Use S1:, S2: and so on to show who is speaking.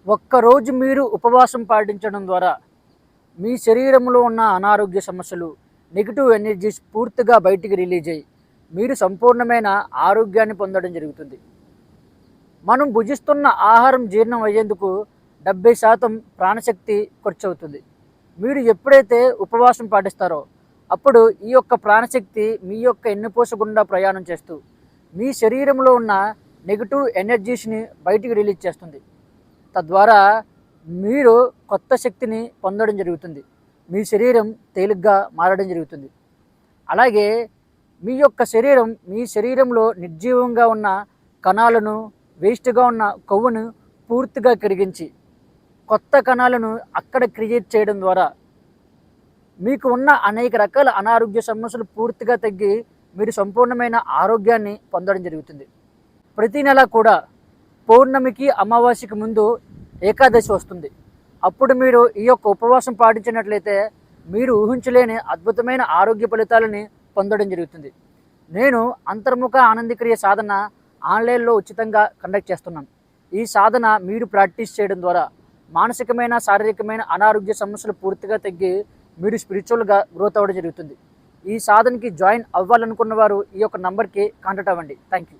S1: ఒక్కరోజు మీరు ఉపవాసం పాటించడం ద్వారా మీ శరీరంలో ఉన్న అనారోగ్య సమస్యలు, నెగిటివ్ ఎనర్జీస్ పూర్తిగా బయటికి రిలీజ్ అయ్యి మీరు సంపూర్ణమైన ఆరోగ్యాన్ని పొందడం జరుగుతుంది. మనం భుజిస్తున్న ఆహారం జీర్ణం అయ్యేందుకు 70% ప్రాణశక్తి ఖర్చవుతుంది. మీరు ఎప్పుడైతే ఉపవాసం పాటిస్తారో అప్పుడు ఈ యొక్క ప్రాణశక్తి మీ యొక్క ఎన్నుపూస గుండా ప్రయాణం చేస్తూ మీ శరీరంలో ఉన్న నెగిటివ్ ఎనర్జీస్ని బయటికి రిలీజ్ చేస్తుంది. తద్వారా మీరు కొత్త శక్తిని పొందడం జరుగుతుంది. మీ శరీరం తేలిగ్గా మారడం జరుగుతుంది. అలాగే మీ శరీరంలో నిర్జీవంగా ఉన్న కణాలను, వేస్ట్గా ఉన్న కొవ్వును పూర్తిగా కరిగించి కొత్త కణాలను అక్కడ క్రియేట్ చేయడం ద్వారా మీకు ఉన్న అనేక రకాల అనారోగ్య సమస్యలు పూర్తిగా తగ్గి మీరు సంపూర్ణమైన ఆరోగ్యాన్ని పొందడం జరుగుతుంది. ప్రతి నెల కూడా పౌర్ణమికి, అమావాస్యకి ముందు ఏకాదశి వస్తుంది. అప్పుడు మీరు ఈ యొక్క ఉపవాసం పాటించినట్లయితే మీరు ఊహించలేని అద్భుతమైన ఆరోగ్య ఫలితాలని పొందడం జరుగుతుంది. నేను అంతర్ముఖ ఆనందక్రియ సాధన ఆన్లైన్లో ఉచితంగా కండక్ట్ చేస్తున్నాను. ఈ సాధన మీరు ప్రాక్టీస్ చేయడం ద్వారా మానసికమైన, శారీరకమైన అనారోగ్య సమస్యలు పూర్తిగా తగ్గి మీరు స్పిరిచువల్గా గ్రోత్ అవ్వడం జరుగుతుంది. ఈ సాధనకి జాయిన్ అవ్వాలనుకున్న వారు ఈ యొక్క నంబర్కి కాంటాక్ట్ అవ్వండి. Thank you.